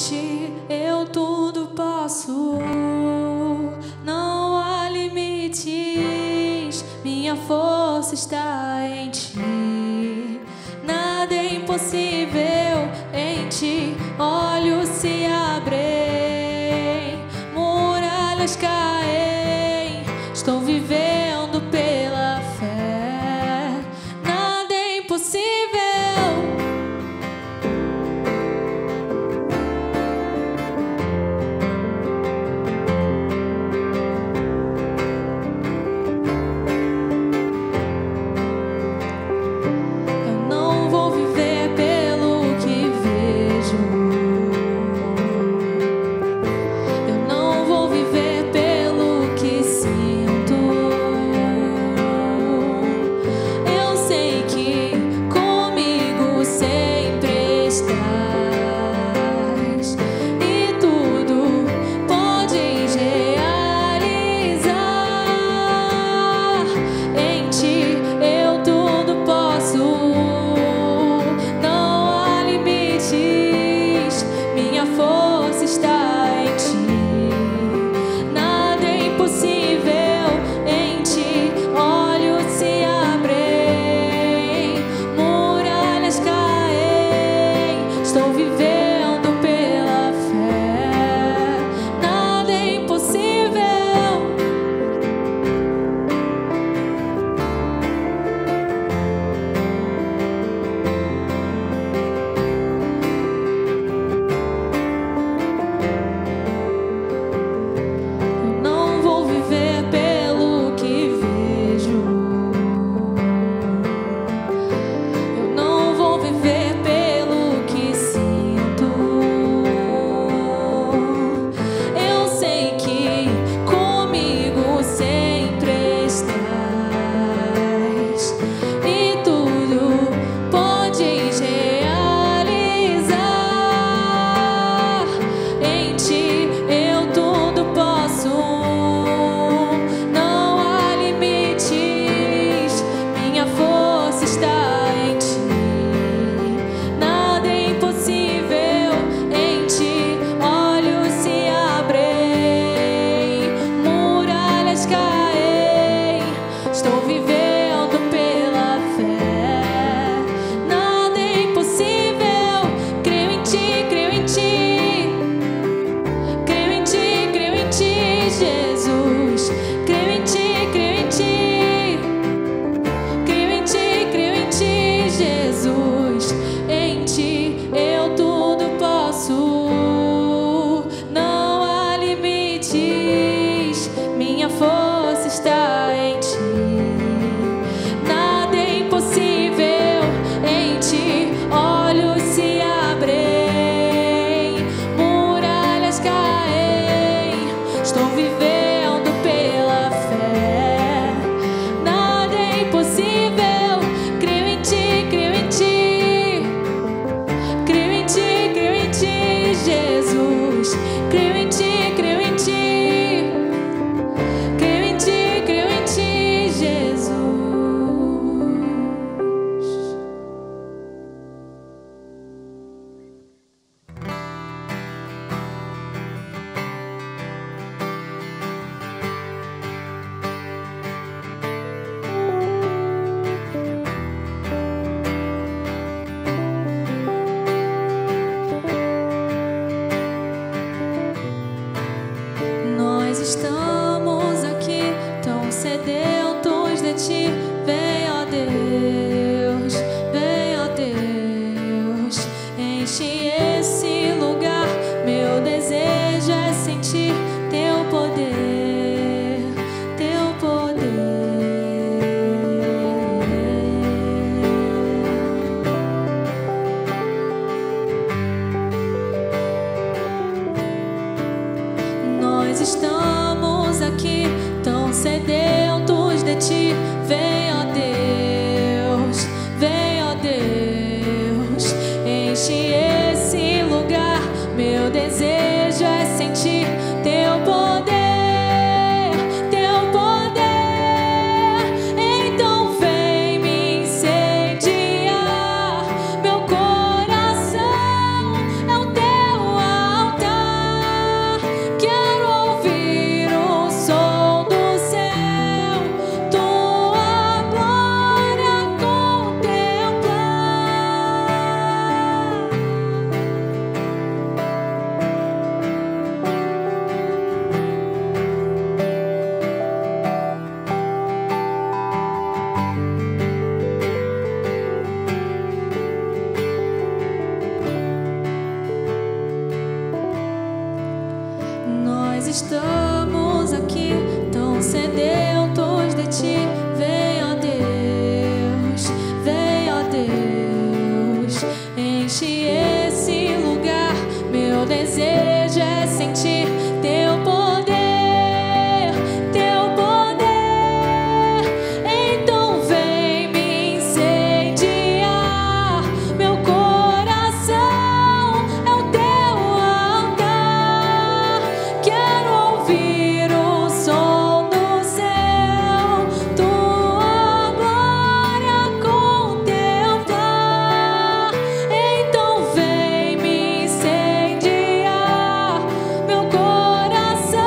Ti eu tudo posso, não há limites, minha força está em Ti. Nada é impossível em Ti, olhos se abrem, muralhas caem, estou vivendo pela fé. Nada é impossível. Estamos aqui tão sedentos de Ti. Vem, ó Deus, vem, ó Deus, enche esse lugar. Meu desejo é sentir Teu poder, Teu poder. Nós estamos aqui tão sedentos de Ti. Vem, ó Deus, vem, ó Deus, enche esse lugar. Meu desejo é sentir Teu poder, Teu poder. Então vem me incendiar. Meu coração é o Teu estamos aqui tão sedentos de ti. Vem, ó Deus, enche esse lugar. Meu desejo é sentir teu poder, teu poder. Então vem me incendiar. Meu coração é o teu altar. Quero ouvir o som do céu, tua glória contemplar. Então vem me incendiar. Meu coração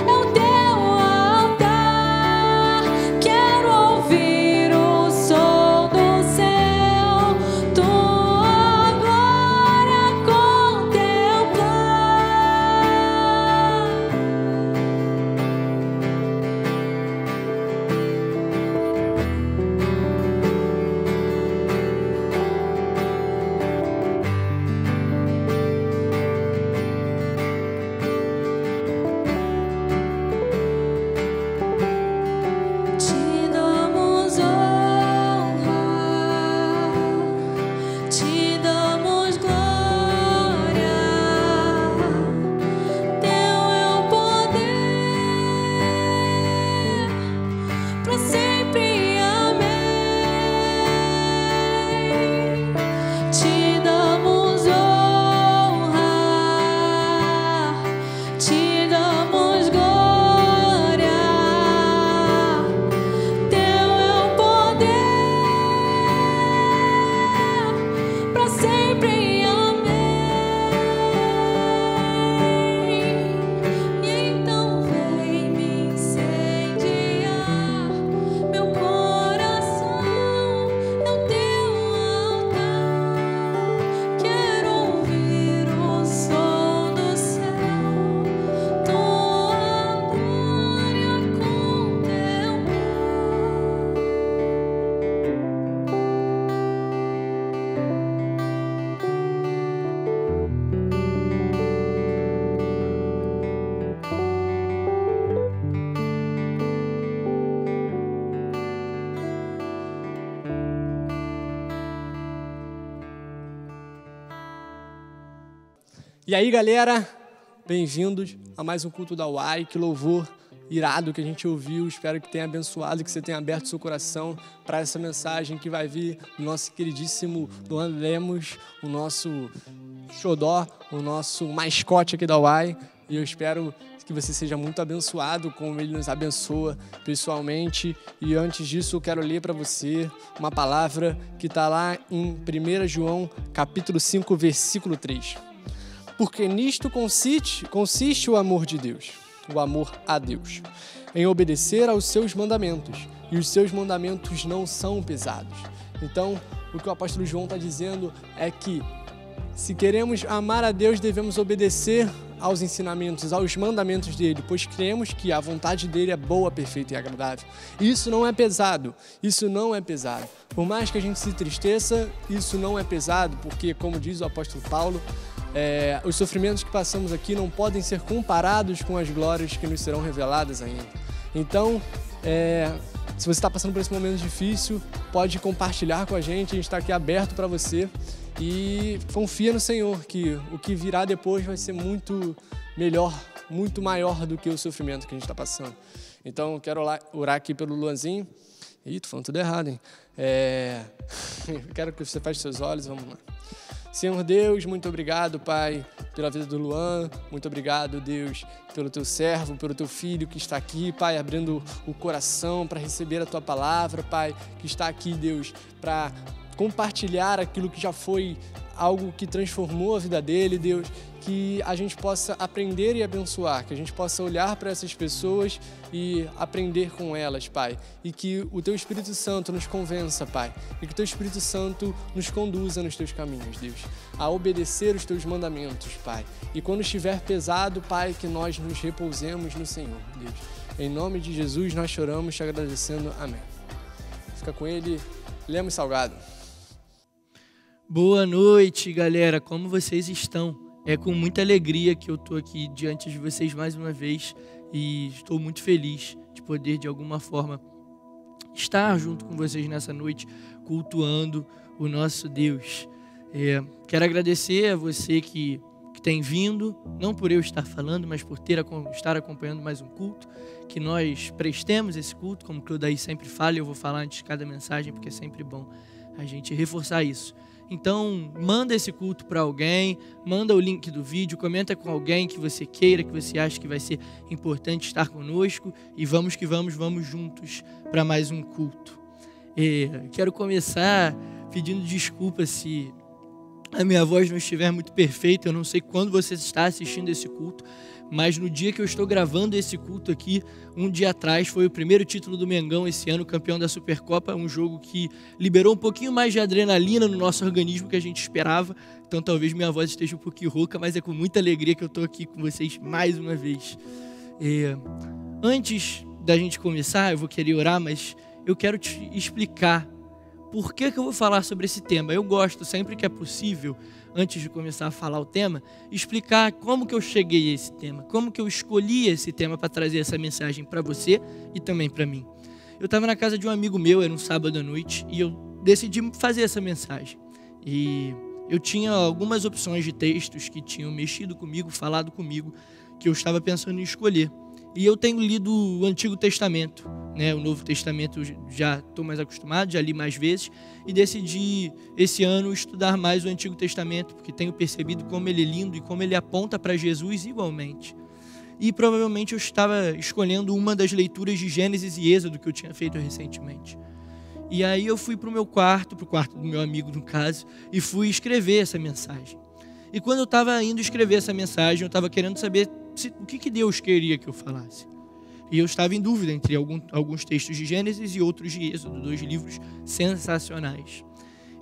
é o teu altar. Quero ouvir o som do céu, tua glória contemplar. Te damos honra, te damos glória. Teu é o poder, pra sempre, amém. Te damos honra, te damos glória. Teu é o poder, pra sempre, amém. E então vem me incendiar. Meu coração é o teu altar. Quero ouvir o som do céu, tua glória contemplar. E aí, galera, bem-vindos a mais um culto da UAI. Que louvor irado que a gente ouviu. Espero que tenha abençoado, que você tenha aberto seu coração para essa mensagem que vai vir do nosso queridíssimo Luan Lemos, o nosso xodó, o nosso mascote aqui da UAI. E eu espero que você seja muito abençoado, como ele nos abençoa pessoalmente. E antes disso, eu quero ler para você uma palavra que está lá em 1 João, capítulo 5, versículo 3. Porque nisto consiste o amor de Deus, o amor a Deus, em obedecer aos seus mandamentos, e os seus mandamentos não são pesados. Então, o que o apóstolo João está dizendo é que, se queremos amar a Deus, devemos obedecer aos ensinamentos, aos mandamentos dele, pois cremos que a vontade dele é boa, perfeita e agradável. E isso não é pesado, isso não é pesado. Por mais que a gente se entristeça, isso não é pesado, porque, como diz o apóstolo Paulo, os sofrimentos que passamos aqui não podem ser comparados com as glórias que nos serão reveladas ainda. Então, se você está passando por esse momento difícil, pode compartilhar com a gente está aqui aberto para você. E confia no Senhor, que o que virá depois vai ser muito melhor, muito maior do que o sofrimento que a gente está passando. Então, eu quero orar aqui pelo Luanzinho. Ih, tô falando tudo errado, hein? Quero que você feche seus olhos, vamos lá. Senhor Deus, muito obrigado, Pai, pela vida do Luan. Muito obrigado, Deus, pelo teu servo, pelo teu filho que está aqui, Pai, abrindo o coração para receber a tua palavra, Pai, que está aqui, Deus, para compartilhar aquilo que já foi algo que transformou a vida dele, Deus, que a gente possa aprender e abençoar, que a gente possa olhar para essas pessoas e aprender com elas, Pai, e que o Teu Espírito Santo nos convença, Pai, e que o Teu Espírito Santo nos conduza nos Teus caminhos, Deus, a obedecer os Teus mandamentos, Pai, e quando estiver pesado, Pai, que nós nos repousemos no Senhor, Deus. Em nome de Jesus nós choramos te agradecendo, amém. Fica com ele, Lemos Salgado. Boa noite, galera. Como vocês estão? É com muita alegria que eu estou aqui diante de vocês mais uma vez e estou muito feliz de poder, de alguma forma, estar junto com vocês nessa noite, cultuando o nosso Deus. Quero agradecer a você que tem vindo, não por eu estar falando, mas por estar acompanhando mais um culto, que nós prestemos esse culto, como o Clodaí sempre fala, e eu vou falar antes de cada mensagem, porque é sempre bom a gente reforçar isso. Então, manda esse culto para alguém, manda o link do vídeo, comenta com alguém que você queira, que você acha que vai ser importante estar conosco, e vamos que vamos juntos para mais um culto. Quero começar pedindo desculpa se a minha voz não estiver muito perfeita. Eu não sei quando você está assistindo esse culto, mas no dia que eu estou gravando esse culto aqui, um dia atrás, foi o primeiro título do Mengão esse ano, campeão da Supercopa, um jogo que liberou um pouquinho mais de adrenalina no nosso organismo que a gente esperava, então talvez minha voz esteja um pouquinho rouca, mas é com muita alegria que eu estou aqui com vocês mais uma vez. Antes da gente começar, eu vou querer orar, mas eu quero te explicar por que eu vou falar sobre esse tema. Eu gosto, sempre que é possível, antes de começar a falar o tema, explicar como que eu cheguei a esse tema, como que eu escolhi esse tema para trazer essa mensagem para você e também para mim. Eu estava na casa de um amigo meu, era um sábado à noite, e eu decidi fazer essa mensagem. E eu tinha algumas opções de textos que tinham mexido comigo, falado comigo, que eu estava pensando em escolher. E eu tenho lido o Antigo Testamento, né? O Novo Testamento já estou mais acostumado, já li mais vezes, e decidi esse ano estudar mais o Antigo Testamento, porque tenho percebido como ele é lindo e como ele aponta para Jesus igualmente. E provavelmente eu estava escolhendo uma das leituras de Gênesis e Êxodo que eu tinha feito recentemente. E aí eu fui para o meu quarto, para o quarto do meu amigo no caso, e fui escrever essa mensagem. E quando eu estava indo escrever essa mensagem, eu estava querendo saber o que Deus queria que eu falasse. E eu estava em dúvida entre alguns textos de Gênesis e outros de Êxodo, 2 livros sensacionais.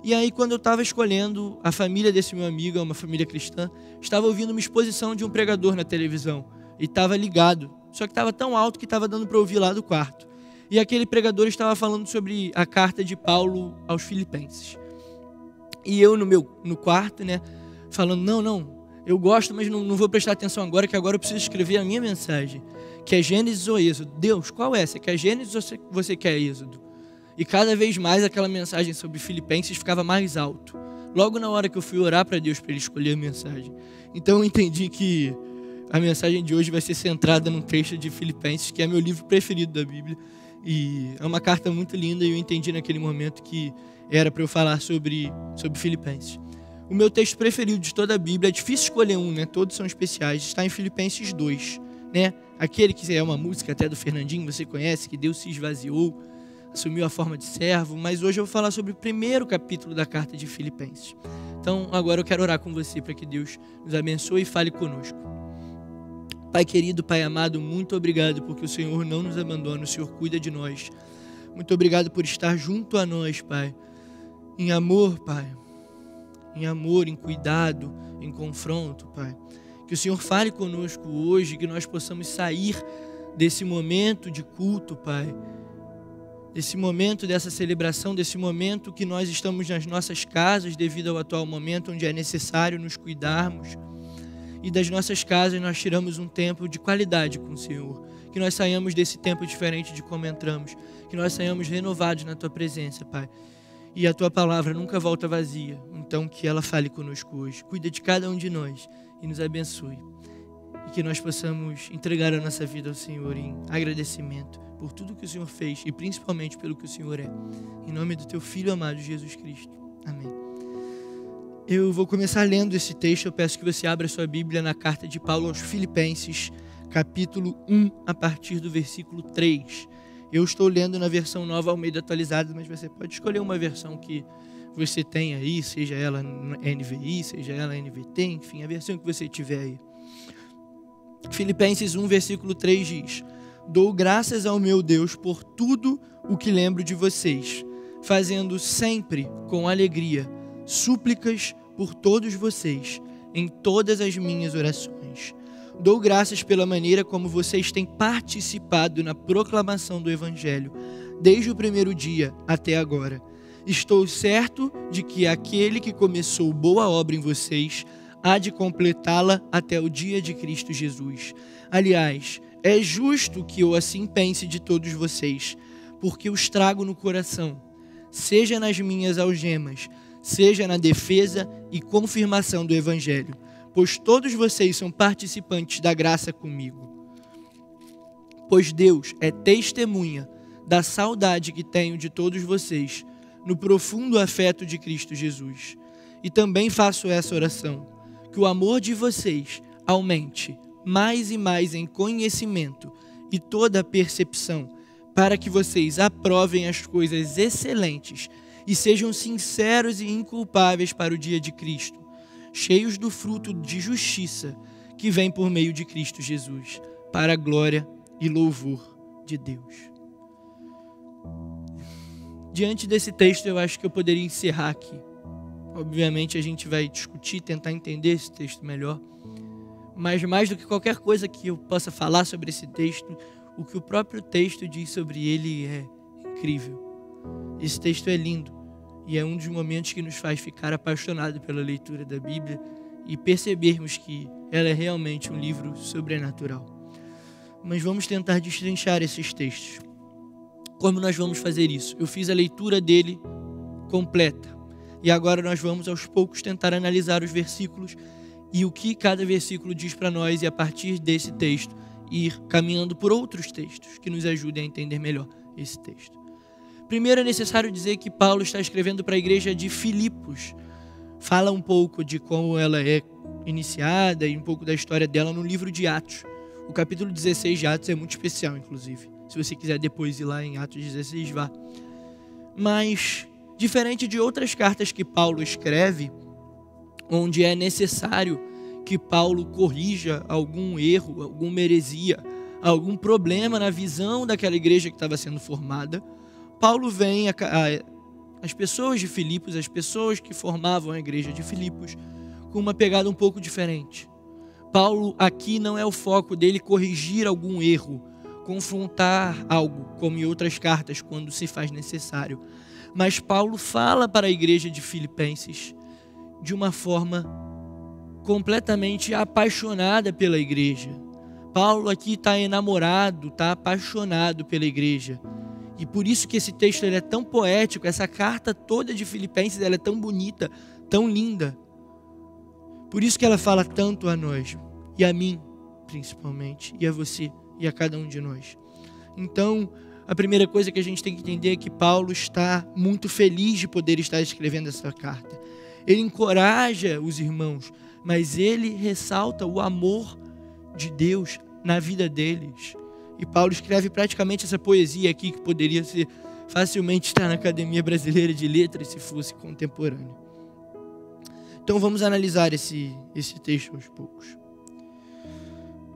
E aí, quando eu estava escolhendo, a família desse meu amigo, é uma família cristã, estava ouvindo uma exposição de um pregador na televisão. E estava ligado, só que estava tão alto que estava dando para ouvir lá do quarto. E aquele pregador estava falando sobre a carta de Paulo aos Filipenses. E eu no quarto, né, falando, não, eu gosto, mas não vou prestar atenção agora, que agora eu preciso escrever a minha mensagem, que é Gênesis ou Êxodo. Deus, qual é? Você quer Gênesis ou você quer Êxodo? E cada vez mais aquela mensagem sobre Filipenses ficava mais alto. Logo na hora que eu fui orar para Deus para ele escolher a mensagem. Então eu entendi que a mensagem de hoje vai ser centrada num trecho de Filipenses, que é meu livro preferido da Bíblia. E é uma carta muito linda e eu entendi naquele momento que era para eu falar sobre Filipenses. O meu texto preferido de toda a Bíblia, é difícil escolher um, né? Todos são especiais, está em Filipenses 2, né? Aquele que é uma música até do Fernandinho, você conhece, que Deus se esvaziou, assumiu a forma de servo, mas hoje eu vou falar sobre o primeiro capítulo da carta de Filipenses. Então agora eu quero orar com você para que Deus nos abençoe e fale conosco. Pai querido, Pai amado, muito obrigado porque o Senhor não nos abandona, o Senhor cuida de nós. Muito obrigado por estar junto a nós, Pai, em amor, Pai. Em amor, em cuidado, em confronto, Pai. Que o Senhor fale conosco hoje, que nós possamos sair desse momento de culto, Pai. Desse momento, dessa celebração, desse momento que nós estamos nas nossas casas devido ao atual momento onde é necessário nos cuidarmos. E das nossas casas nós tiramos um tempo de qualidade com o Senhor. Que nós saiamos desse tempo diferente de como entramos. Que nós saiamos renovados na Tua presença, Pai. E a Tua palavra nunca volta vazia. Então que ela fale conosco hoje. Cuida de cada um de nós e nos abençoe. E que nós possamos entregar a nossa vida ao Senhor em agradecimento por tudo que o Senhor fez e principalmente pelo que o Senhor é. Em nome do Teu Filho amado Jesus Cristo. Amém. Eu vou começar lendo esse texto. Eu peço que você abra sua Bíblia na carta de Paulo aos Filipenses, capítulo 1, a partir do versículo 3. Eu estou lendo na versão Nova Almeida Atualizada, mas você pode escolher uma versão que você tem aí, seja ela NVI, seja ela NVT, enfim, a versão que você tiver aí. Filipenses 1, versículo 3 diz: Dou graças ao meu Deus por tudo o que lembro de vocês, fazendo sempre com alegria súplicas por todos vocês, em todas as minhas orações. Dou graças pela maneira como vocês têm participado na proclamação do Evangelho, desde o primeiro dia até agora. Estou certo de que aquele que começou boa obra em vocês há de completá-la até o dia de Cristo Jesus. Aliás, é justo que eu assim pense de todos vocês, porque os trago no coração, seja nas minhas algemas, seja na defesa e confirmação do Evangelho, pois todos vocês são participantes da graça comigo. Pois Deus é testemunha da saudade que tenho de todos vocês, no profundo afeto de Cristo Jesus. E também faço essa oração, que o amor de vocês aumente mais e mais em conhecimento e toda a percepção, para que vocês aprovem as coisas excelentes e sejam sinceros e inculpáveis para o dia de Cristo, cheios do fruto de justiça que vem por meio de Cristo Jesus, para a glória e louvor de Deus. Diante desse texto, eu acho que eu poderia encerrar aqui. Obviamente, a gente vai discutir, tentar entender esse texto melhor. Mas mais do que qualquer coisa que eu possa falar sobre esse texto, o que o próprio texto diz sobre ele é incrível. Esse texto é lindo e é um dos momentos que nos faz ficar apaixonados pela leitura da Bíblia e percebermos que ela é realmente um livro sobrenatural. Mas vamos tentar destrinchar esses textos. Como nós vamos fazer isso? Eu fiz a leitura dele completa e agora nós vamos aos poucos tentar analisar os versículos e o que cada versículo diz para nós, e a partir desse texto ir caminhando por outros textos que nos ajudem a entender melhor esse texto. Primeiro é necessário dizer que Paulo está escrevendo para a igreja de Filipos. Fala um pouco de como ela é iniciada e um pouco da história dela no livro de Atos. O capítulo 16 de Atos é muito especial, inclusive. Se você quiser depois ir lá em Atos 16, vá. Mas, diferente de outras cartas que Paulo escreve, onde é necessário que Paulo corrija algum erro, alguma heresia, algum problema na visão daquela igreja que estava sendo formada, Paulo vem às pessoas de Filipos, as pessoas que formavam a igreja de Filipos, com uma pegada um pouco diferente. Paulo aqui não é o foco dele corrigir algum erro, confrontar algo, como em outras cartas, quando se faz necessário. Mas Paulo fala para a igreja de Filipenses de uma forma completamente apaixonada pela igreja. Paulo aqui está enamorado, está apaixonado pela igreja. E por isso que esse texto ele é tão poético, essa carta toda de Filipenses ela é tão bonita, tão linda. Por isso que ela fala tanto a nós, e a mim principalmente, e a você, e a cada um de nós. Então, a primeira coisa que a gente tem que entender é que Paulo está muito feliz de poder estar escrevendo essa carta. Ele encoraja os irmãos, mas ele ressalta o amor de Deus na vida deles. E Paulo escreve praticamente essa poesia aqui que poderia ser facilmente estar na Academia Brasileira de Letras se fosse contemporâneo. Então vamos analisar esse texto aos poucos.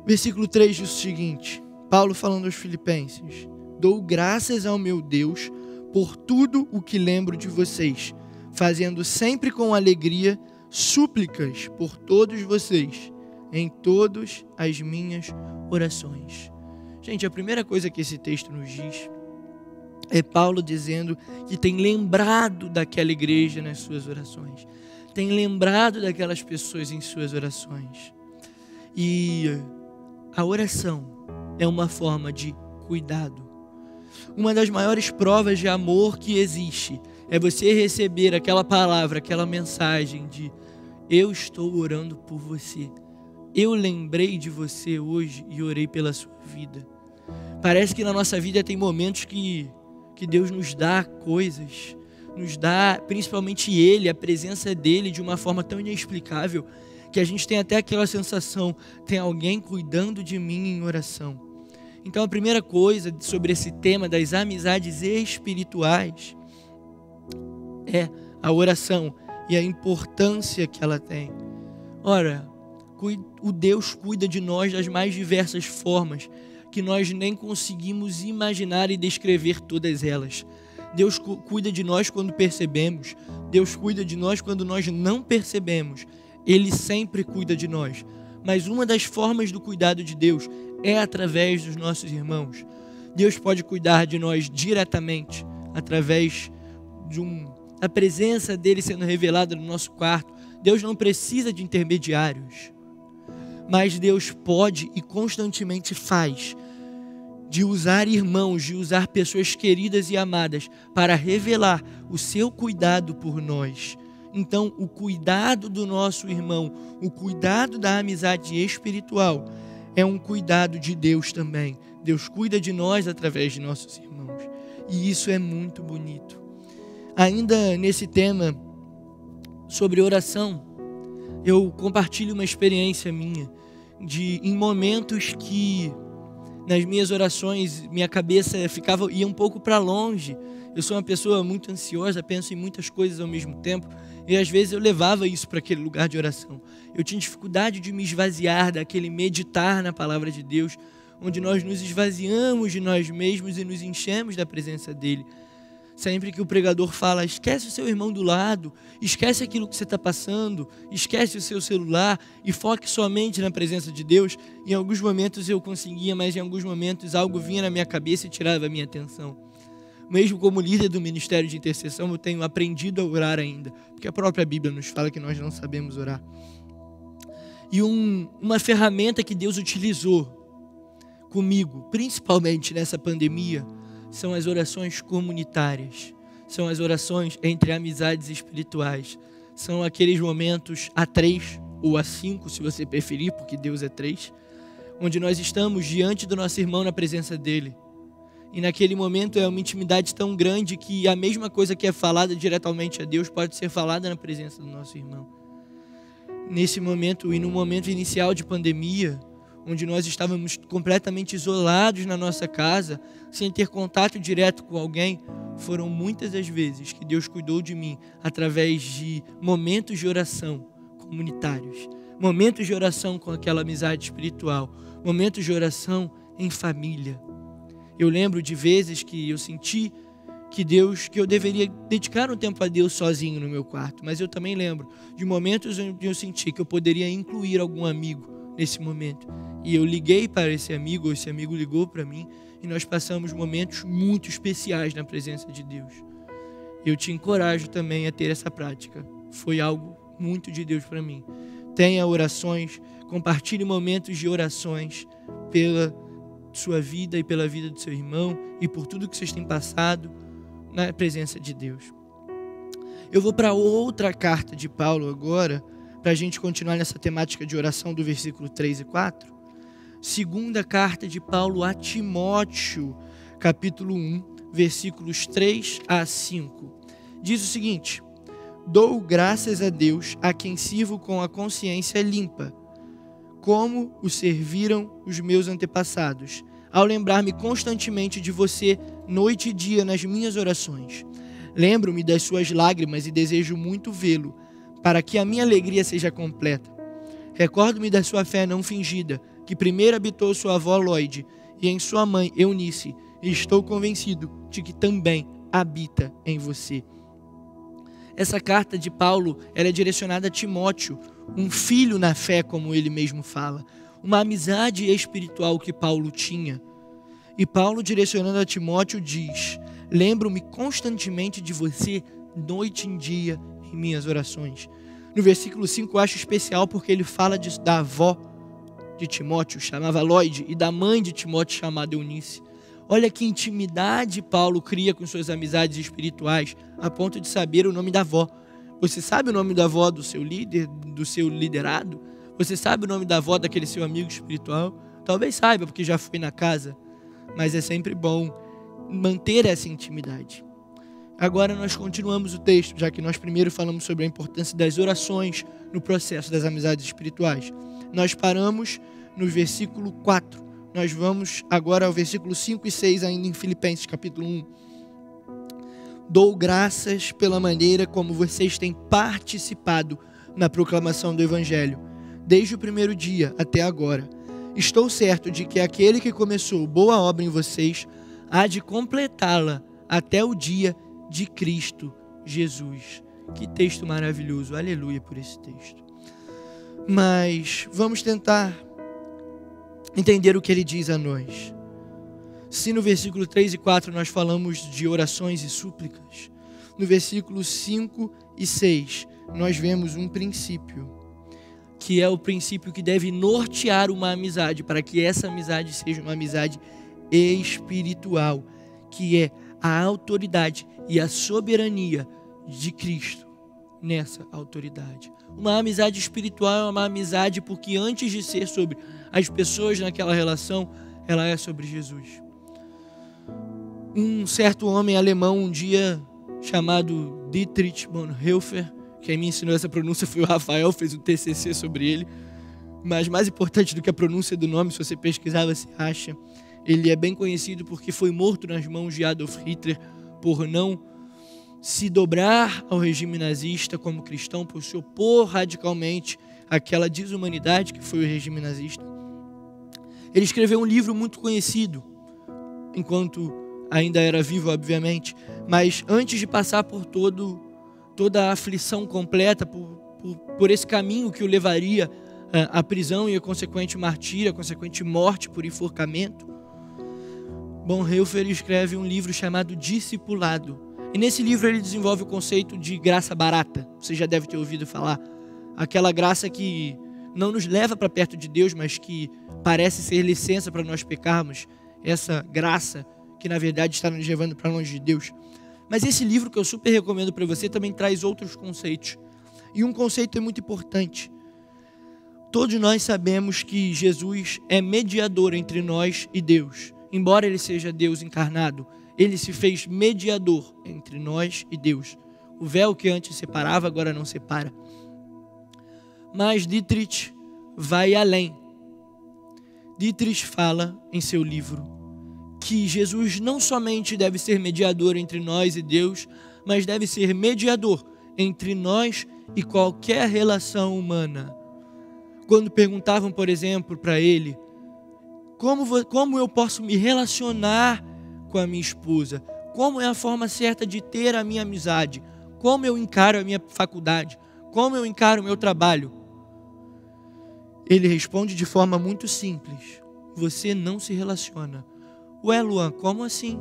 Versículo 3 diz o seguinte, Paulo falando aos Filipenses: dou graças ao meu Deus por tudo o que lembro de vocês, fazendo sempre com alegria súplicas por todos vocês, em todas as minhas orações. Gente, a primeira coisa que esse texto nos diz é Paulo dizendo que tem lembrado daquela igreja nas suas orações, tem lembrado daquelas pessoas em suas orações. E a oração é uma forma de cuidado. Uma das maiores provas de amor que existe é você receber aquela palavra, aquela mensagem de eu estou orando por você. Eu lembrei de você hoje e orei pela sua vida. Parece que na nossa vida tem momentos que Deus nos dá coisas, nos dá principalmente Ele, a presença dEle de uma forma tão inexplicável, que a gente tem até aquela sensação, tem alguém cuidando de mim em oração. Então a primeira coisa sobre esse tema das amizades espirituais é a oração e a importância que ela tem. Ora, o Deus cuida de nós das mais diversas formas, que nós nem conseguimos imaginar e descrever todas elas. Deus cuida de nós quando percebemos, Deus cuida de nós quando nós não percebemos. Ele sempre cuida de nós, mas uma das formas do cuidado de Deus é através dos nossos irmãos. Deus pode cuidar de nós diretamente, através da presença dele sendo revelada no nosso quarto, Deus não precisa de intermediários, mas Deus pode e constantemente faz de usar irmãos, de usar pessoas queridas e amadas para revelar o seu cuidado por nós. Então, o cuidado do nosso irmão, o cuidado da amizade espiritual é um cuidado de Deus também. Deus cuida de nós através de nossos irmãos. E isso é muito bonito. Ainda nesse tema sobre oração, eu compartilho uma experiência minha em momentos que nas minhas orações minha cabeça ia um pouco para longe. Eu sou uma pessoa muito ansiosa, penso em muitas coisas ao mesmo tempo, e às vezes eu levava isso para aquele lugar de oração. Eu tinha dificuldade de me esvaziar daquele meditar na palavra de Deus, onde nós nos esvaziamos de nós mesmos e nos enchemos da presença dele. Sempre que o pregador fala, esquece o seu irmão do lado, esquece aquilo que você está passando, esquece o seu celular e foque somente na presença de Deus. Em alguns momentos eu conseguia, mas em alguns momentos algo vinha na minha cabeça e tirava a minha atenção. Mesmo como líder do ministério de intercessão, eu tenho aprendido a orar ainda, porque a própria Bíblia nos fala que nós não sabemos orar. E uma ferramenta que Deus utilizou comigo, principalmente nessa pandemia, são as orações comunitárias, são as orações entre amizades espirituais, são aqueles momentos a 3 ou a 5, se você preferir, porque Deus é 3, onde nós estamos diante do nosso irmão na presença dele. E naquele momento é uma intimidade tão grande que a mesma coisa que é falada diretamente a Deus pode ser falada na presença do nosso irmão. Nesse momento e no momento inicial de pandemia, onde nós estávamos completamente isolados na nossa casa, sem ter contato direto com alguém, foram muitas as vezes que Deus cuidou de mim através de momentos de oração comunitários, momentos de oração com aquela amizade espiritual, momentos de oração em família. Eu lembro de vezes que eu senti que eu deveria dedicar um tempo a Deus sozinho no meu quarto, mas eu também lembro de momentos onde eu senti que eu poderia incluir algum amigo nesse momento. E eu liguei para esse amigo, ou esse amigo ligou para mim, e nós passamos momentos muito especiais na presença de Deus. Eu te encorajo também a ter essa prática. Foi algo muito de Deus para mim. Tenha orações, compartilhe momentos de orações pela sua vida e pela vida do seu irmão e por tudo que vocês têm passado na presença de Deus. Eu vou para outra carta de Paulo agora, para a gente continuar nessa temática de oração do versículo 3 e 4. Segunda carta de Paulo a Timóteo, capítulo 1, versículos 3 a 5. Diz o seguinte: dou graças a Deus a quem sirvo com a consciência limpa, como o serviram os meus antepassados, ao lembrar-me constantemente de você noite e dia nas minhas orações. Lembro-me das suas lágrimas e desejo muito vê-lo, para que a minha alegria seja completa. Recordo-me da sua fé não fingida, que primeiro habitou sua avó Lloyd e em sua mãe Eunice, e estou convencido de que também habita em você. Essa carta de Paulo ela é direcionada a Timóteo, um filho na fé, como ele mesmo fala, uma amizade espiritual que Paulo tinha. E Paulo, direcionando a Timóteo, diz: lembro-me constantemente de você, noite e dia, em minhas orações. No versículo 5 eu acho especial porque ele fala da avó de Timóteo, chamava Lloyd, e da mãe de Timóteo, chamada Eunice. Olha que intimidade Paulo cria com suas amizades espirituais, a ponto de saber o nome da avó. Você sabe o nome da avó do seu líder, do seu liderado? Você sabe o nome da avó daquele seu amigo espiritual? Talvez saiba, porque já foi na casa. Mas é sempre bom manter essa intimidade. Agora nós continuamos o texto, já que nós primeiro falamos sobre a importância das orações no processo das amizades espirituais. Nós paramos no versículo 4. Nós vamos agora ao versículo 5 e 6, ainda em Filipenses, capítulo 1. Dou graças pela maneira como vocês têm participado na proclamação do Evangelho, desde o primeiro dia até agora. Estou certo de que aquele que começou boa obra em vocês há de completá-la até o dia de Cristo Jesus. Que texto maravilhoso, aleluia por esse texto. Mas vamos tentar entender o que ele diz a nós. Se no versículo 3 e 4 nós falamos de orações e súplicas, no versículo 5 e 6 nós vemos um princípio, que é o princípio que deve nortear uma amizade, para que essa amizade seja uma amizade espiritual, que é a autoridade e a soberania de Cristo nessa autoridade. Uma amizade espiritual é uma amizade porque antes de ser sobre as pessoas naquela relação, ela é sobre Jesus. Um certo homem alemão um dia chamado Dietrich Bonhoeffer, quem me ensinou essa pronúncia foi o Rafael, fez um TCC sobre ele, mas mais importante do que a pronúncia do nome, se você pesquisar você acha, ele é bem conhecido porque foi morto nas mãos de Adolf Hitler por não se dobrar ao regime nazista como cristão, por se opor radicalmente àquela desumanidade que foi o regime nazista. Ele escreveu um livro muito conhecido, enquanto ainda era vivo, obviamente, mas antes de passar por toda a aflição completa, por esse caminho que o levaria à prisão e a consequente martírio, a consequente morte por enforcamento, Bonhoeffer escreve um livro chamado Discipulado. E nesse livro ele desenvolve o conceito de graça barata. Você já deve ter ouvido falar. Aquela graça que não nos leva para perto de Deus, mas que parece ser licença para nós pecarmos. Essa graça que na verdade está nos levando para longe de Deus. Mas esse livro que eu super recomendo para você também traz outros conceitos. E um conceito é muito importante. Todos nós sabemos que Jesus é mediador entre nós e Deus. Embora ele seja Deus encarnado, ele se fez mediador entre nós e Deus. O véu que antes separava, agora não separa. Mas Dietrich vai além. Dietrich fala em seu livro que Jesus não somente deve ser mediador entre nós e Deus, mas deve ser mediador entre nós e qualquer relação humana. Quando perguntavam, por exemplo, para ele, como eu posso me relacionar com a minha esposa? Como é a forma certa de ter a minha amizade? Como eu encaro a minha faculdade? Como eu encaro o meu trabalho? Ele responde de forma muito simples. Você não se relaciona. Ué, Luan, como assim?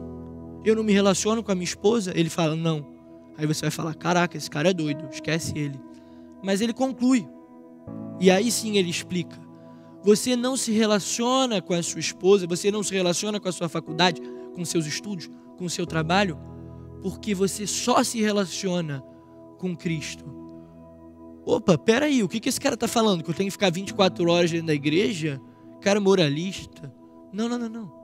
Eu não me relaciono com a minha esposa? Ele fala, não. Aí você vai falar, caraca, esse cara é doido, esquece ele. Mas ele conclui. E aí sim ele explica. Você não se relaciona com a sua esposa, você não se relaciona com a sua faculdade, com seus estudos, com o seu trabalho, porque você só se relaciona com Cristo. Opa, peraí, o que esse cara está falando? Que eu tenho que ficar 24 horas dentro da igreja? Cara moralista? Não.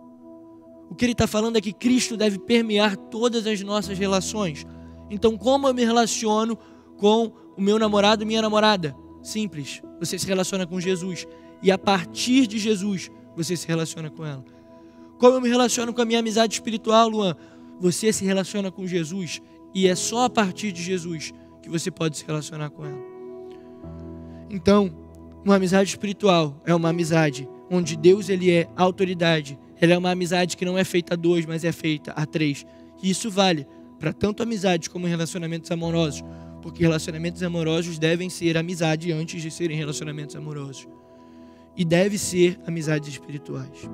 O que ele está falando é que Cristo deve permear todas as nossas relações. Então, como eu me relaciono com o meu namorado e minha namorada? Simples, você se relaciona com Jesus. E a partir de Jesus, você se relaciona com ela. Como eu me relaciono com a minha amizade espiritual, Luan? Você se relaciona com Jesus. E é só a partir de Jesus que você pode se relacionar com ela. Então, uma amizade espiritual é uma amizade onde Deus ele é autoridade. Ela é uma amizade que não é feita a 2, mas é feita a 3. E isso vale para tanto amizades como relacionamentos amorosos. Porque relacionamentos amorosos devem ser amizade antes de serem relacionamentos amorosos. E deve ser amizades espirituais.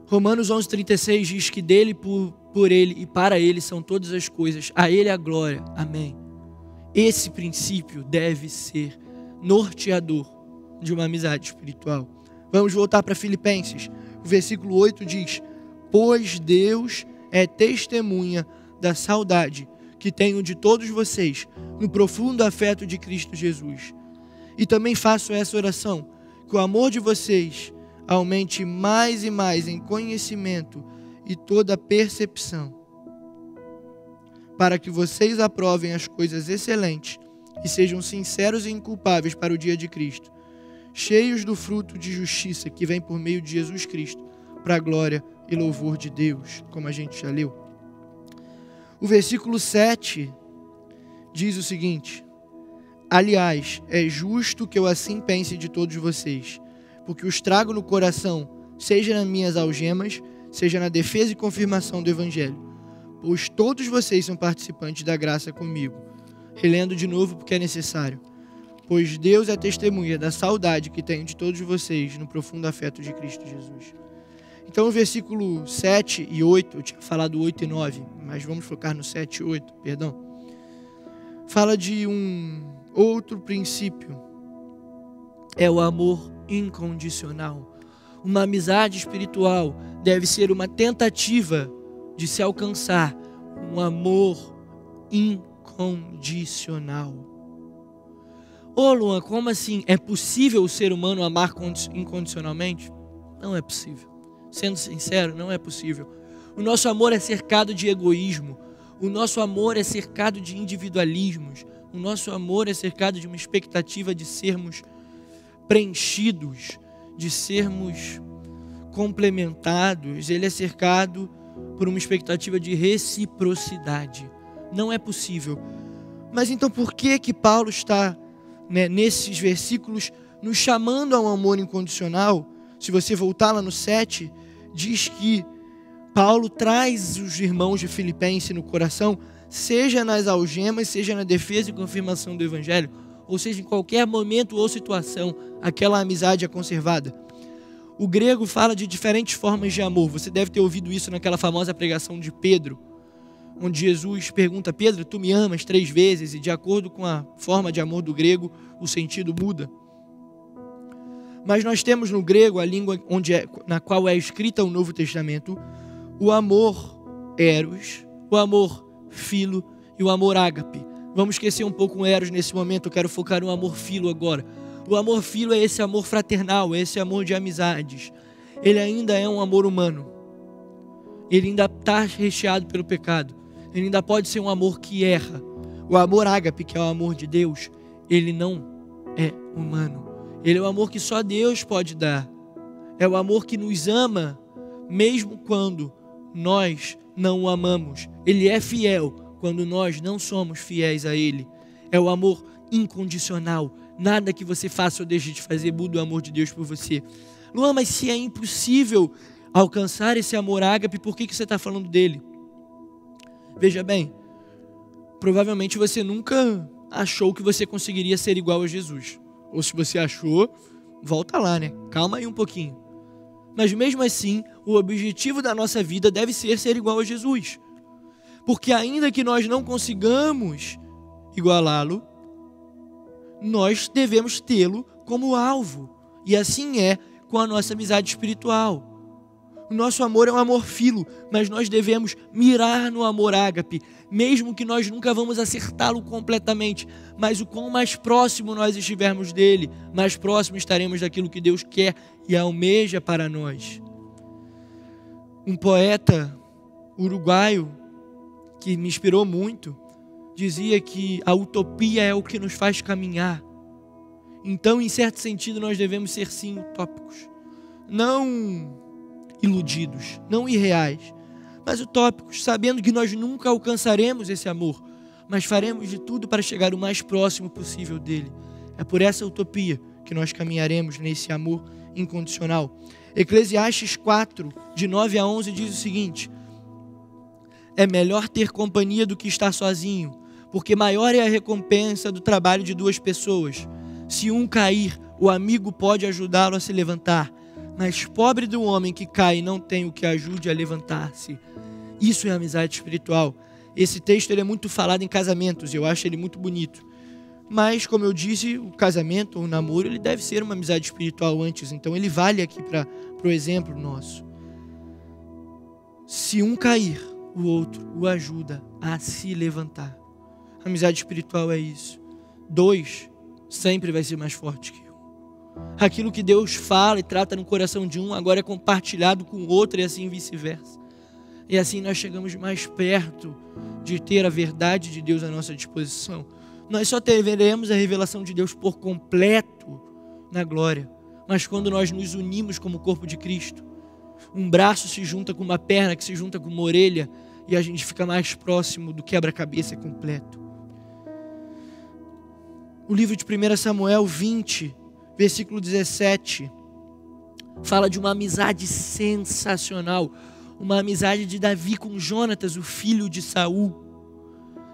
Romanos 11:36 diz que dele, por ele e para ele são todas as coisas. A ele a glória. Amém. Esse princípio deve ser norteador de uma amizade espiritual. Vamos voltar para Filipenses. O versículo 8 diz: pois Deus é testemunha da saudade que tenho de todos vocês no profundo afeto de Cristo Jesus. E também faço essa oração, que o amor de vocês aumente mais e mais em conhecimento e toda percepção, para que vocês aprovem as coisas excelentes e sejam sinceros e inculpáveis para o dia de Cristo, cheios do fruto de justiça que vem por meio de Jesus Cristo, para a glória e louvor de Deus, como a gente já leu. O versículo 7 diz o seguinte: aliás, é justo que eu assim pense de todos vocês, porque os trago no coração, seja nas minhas algemas, seja na defesa e confirmação do Evangelho, pois todos vocês são participantes da graça comigo. Relendo de novo porque é necessário. Pois Deus é testemunha da saudade que tenho de todos vocês no profundo afeto de Cristo Jesus. Então o versículo 7 e 8, eu tinha falado 8 e 9, mas vamos focar no 7 e 8, perdão. fala de um outro princípio. É o amor incondicional. Uma amizade espiritual deve ser uma tentativa de se alcançar um amor incondicional. Ô Luan, como assim? É possível o ser humano amar incondicionalmente? Não é possível. Sendo sincero, não é possível. O nosso amor é cercado de egoísmo. O nosso amor é cercado de individualismos. O nosso amor é cercado de uma expectativa de sermos preenchidos, de sermos complementados. Ele é cercado por uma expectativa de reciprocidade. Não é possível. Mas então por que Paulo está, nesses versículos, nos chamando a um amor incondicional? Se você voltar lá no 7, diz que Paulo traz os irmãos de Filipenses no coração, seja nas algemas, seja na defesa e confirmação do Evangelho, ou seja, em qualquer momento ou situação, aquela amizade é conservada. O grego fala de diferentes formas de amor. Você deve ter ouvido isso naquela famosa pregação de Pedro, onde Jesus pergunta: Pedro, tu me amas 3 vezes? E de acordo com a forma de amor do grego, o sentido muda. Mas nós temos no grego, a língua na qual é escrita o Novo Testamento, o amor eros, o amor filo e o amor ágape. Vamos esquecer um pouco o eros nesse momento, eu quero focar no amor filo agora. O amor filo é esse amor fraternal, é esse amor de amizades. Ele ainda é um amor humano. Ele ainda está recheado pelo pecado. Ele ainda pode ser um amor que erra. O amor ágape, que é o amor de Deus, ele não é humano. Ele é o amor que só Deus pode dar. É o amor que nos ama, mesmo quando nós não o amamos. Ele é fiel quando nós não somos fiéis a Ele. É o amor incondicional. Nada que você faça ou deixe de fazer muda o amor de Deus por você. Luan, mas se é impossível alcançar esse amor ágape, por que você está falando dele? Veja bem, provavelmente você nunca achou que você conseguiria ser igual a Jesus. Ou se você achou, volta lá, né? Calma aí um pouquinho. Mas mesmo assim, o objetivo da nossa vida deve ser igual a Jesus. Porque ainda que nós não consigamos igualá-lo, nós devemos tê-lo como alvo. E assim é com a nossa amizade espiritual. O nosso amor é um amor filo, mas nós devemos mirar no amor ágape, mesmo que nós nunca vamos acertá-lo completamente, mas o quão mais próximo nós estivermos dele, mais próximo estaremos daquilo que Deus quer e almeja para nós. Um poeta uruguaio que me inspirou muito dizia que a utopia é o que nos faz caminhar. Então, em certo sentido, nós devemos ser sim utópicos, não iludidos, não irreais, mas utópicos, sabendo que nós nunca alcançaremos esse amor, mas faremos de tudo para chegar o mais próximo possível dele. É por essa utopia que nós caminharemos nesse amor incondicional. Eclesiastes 4, de 9 a 11, diz o seguinte: é melhor ter companhia do que estar sozinho, porque maior é a recompensa do trabalho de 2 pessoas. Se um cair, o amigo pode ajudá-lo a se levantar, mas pobre do homem que cai e não tem o que ajude a levantar-se. Isso é amizade espiritual. Esse texto ele é muito falado em casamentos, eu acho ele muito bonito. Mas, como eu disse, o casamento ou o namoro, ele deve ser uma amizade espiritual antes. Então ele vale aqui para o exemplo nosso. Se um cair, o outro o ajuda a se levantar. A amizade espiritual é isso. 2 sempre vai ser mais forte que 1. Aquilo que Deus fala e trata no coração de um, agora é compartilhado com o outro e assim vice-versa. E assim nós chegamos mais perto de ter a verdade de Deus à nossa disposição. Nós só teremos a revelação de Deus por completo na glória. Mas quando nós nos unimos como corpo de Cristo, um braço se junta com uma perna, que se junta com uma orelha, e a gente fica mais próximo do quebra-cabeça completo. O livro de 1 Samuel 20, versículo 17, fala de uma amizade sensacional, uma amizade de Davi com Jonatas, o filho de Saul.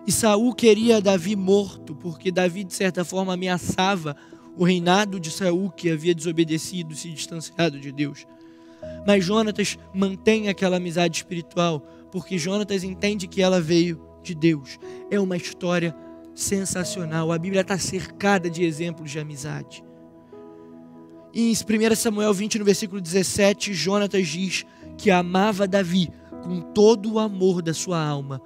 E Saul queria Davi morto, porque Davi, de certa forma, ameaçava o reinado de Saul, que havia desobedecido e se distanciado de Deus. Mas Jonatas mantém aquela amizade espiritual, porque Jonatas entende que ela veio de Deus. É uma história sensacional. A Bíblia está cercada de exemplos de amizade. Em 1 Samuel 20, no versículo 17, Jonatas diz que amava Davi com todo o amor da sua alma.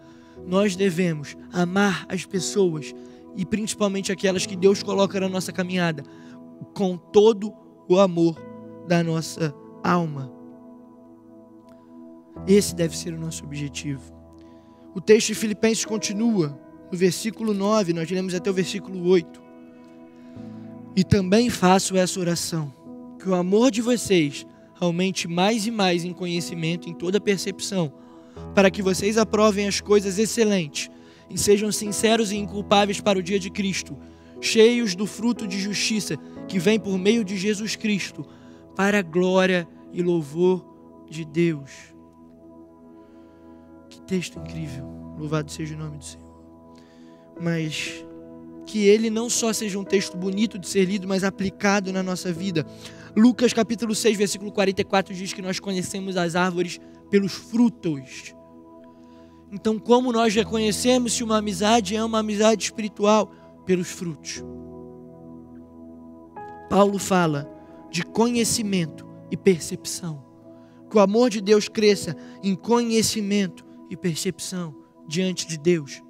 Nós devemos amar as pessoas, e principalmente aquelas que Deus coloca na nossa caminhada, com todo o amor da nossa alma. Esse deve ser o nosso objetivo. O texto de Filipenses continua, no versículo 9, nós lemos até o versículo 8. E também faço essa oração, que o amor de vocês aumente mais e mais em conhecimento, em toda percepção, para que vocês aprovem as coisas excelentes e sejam sinceros e inculpáveis para o dia de Cristo, cheios do fruto de justiça que vem por meio de Jesus Cristo, para a glória e louvor de Deus. Que texto incrível, louvado seja o nome do Senhor. Mas que ele não só seja um texto bonito de ser lido, mas aplicado na nossa vida. Lucas capítulo 6, versículo 44 diz que nós conhecemos as árvores pelos frutos. Então, como nós reconhecemos se uma amizade é uma amizade espiritual? Pelos frutos. Paulo fala de conhecimento e percepção. Que o amor de Deus cresça em conhecimento e percepção diante de Deus.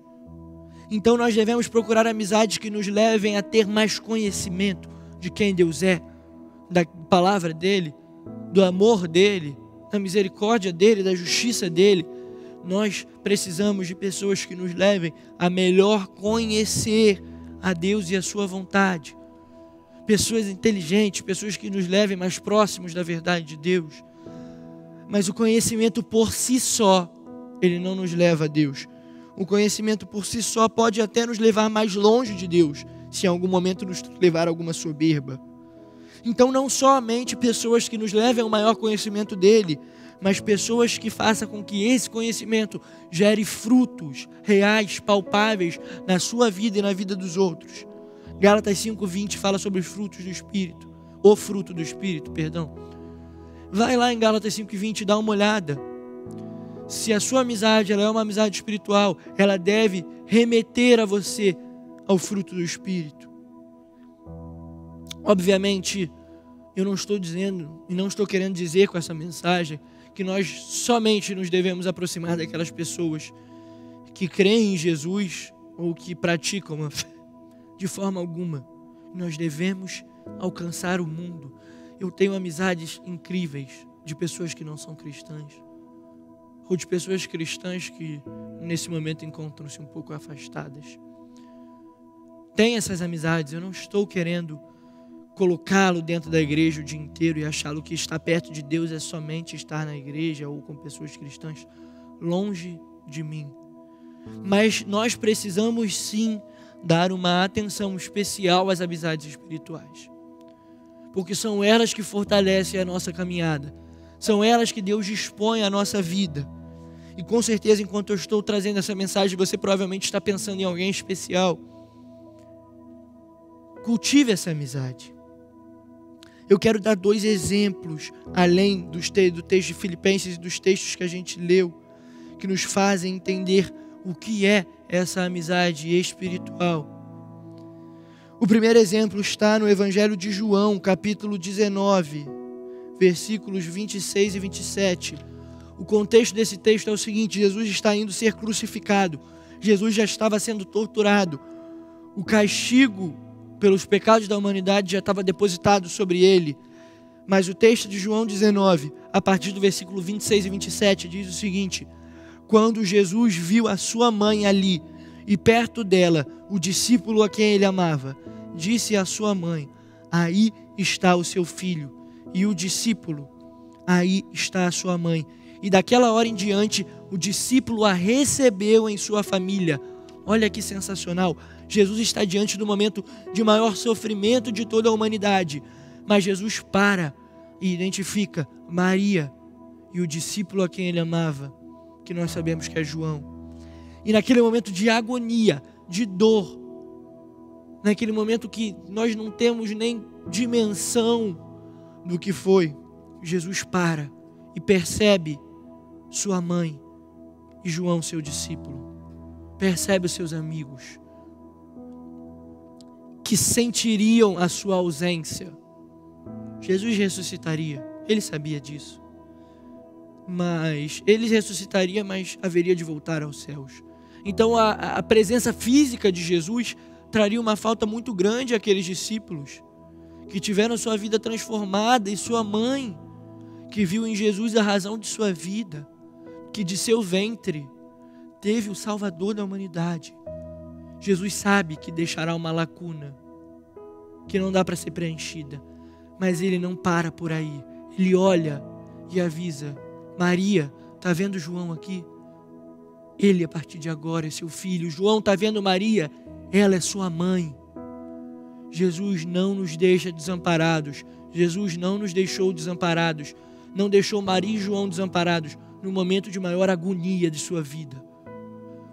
Então nós devemos procurar amizades que nos levem a ter mais conhecimento de quem Deus é, da palavra dEle, do amor dEle, da misericórdia dEle, da justiça dEle. Nós precisamos de pessoas que nos levem a melhor conhecer a Deus e a sua vontade. Pessoas inteligentes, pessoas que nos levem mais próximos da verdade de Deus. Mas o conhecimento por si só, ele não nos leva a Deus. O conhecimento por si só pode até nos levar mais longe de Deus, se em algum momento nos levar a alguma soberba. Então não somente pessoas que nos levem ao maior conhecimento dele, mas pessoas que façam com que esse conhecimento gere frutos reais, palpáveis na sua vida e na vida dos outros. Gálatas 5:20 fala sobre os frutos do Espírito, o fruto do Espírito, perdão. Vai lá em Gálatas 5:20 e dá uma olhada. Se a sua amizade ela é uma amizade espiritual, ela deve remeter a você ao fruto do Espírito. Obviamente, eu não estou dizendo e não estou querendo dizer com essa mensagem que nós somente nos devemos aproximar daquelas pessoas que creem em Jesus ou que praticam a fé. De forma alguma, nós devemos alcançar o mundo. Eu tenho amizades incríveis de pessoas que não são cristãs, ou de pessoas cristãs que nesse momento encontram-se um pouco afastadas. Tem essas amizades, eu não estou querendo colocá-lo dentro da igreja o dia inteiro e achá-lo que estar perto de Deus é somente estar na igreja ou com pessoas cristãs. Longe de mim. Mas nós precisamos sim dar uma atenção especial às amizades espirituais, porque são elas que fortalecem a nossa caminhada, são elas que Deus dispõe a nossa vida. E com certeza, enquanto eu estou trazendo essa mensagem, você provavelmente está pensando em alguém especial. Cultive essa amizade. Eu quero dar 2 exemplos, além do texto de Filipenses e dos textos que a gente leu, que nos fazem entender o que é essa amizade espiritual. O primeiro exemplo está no Evangelho de João, capítulo 19, versículos 26 e 27. O contexto desse texto é o seguinte: Jesus está indo ser crucificado. Jesus já estava sendo torturado. O castigo pelos pecados da humanidade já estava depositado sobre ele. Mas o texto de João 19, a partir do versículo 26 e 27, diz o seguinte: quando Jesus viu a sua mãe ali e perto dela o discípulo a quem ele amava, disse à sua mãe: aí está o seu filho. E o discípulo: aí está a sua mãe. E daquela hora em diante, o discípulo a recebeu em sua família. Olha que sensacional. Jesus está diante do momento de maior sofrimento de toda a humanidade. Mas Jesus para e identifica Maria e o discípulo a quem ele amava, que nós sabemos que é João. E naquele momento de agonia, de dor, naquele momento que nós não temos nem dimensão do que foi, Jesus para e percebe sua mãe e João, seu discípulo. Percebe os seus amigos. que sentiriam a sua ausência. Jesus ressuscitaria, ele sabia disso. Mas ele ressuscitaria, mas haveria de voltar aos céus. Então a presença física de Jesus traria uma falta muito grande àqueles discípulos que tiveram sua vida transformada, e sua mãe, que viu em Jesus a razão de sua vida, que de seu ventre teve o Salvador da humanidade. Jesus sabe que deixará uma lacuna que não dá para ser preenchida, mas ele não para por aí. Ele olha e avisa: Maria, está vendo João aqui? Ele a partir de agora é seu filho. João, está vendo Maria? Ela é sua mãe. Jesus não nos deixa desamparados. Jesus não nos deixou desamparados. Não deixou Maria e João desamparados no momento de maior agonia de sua vida.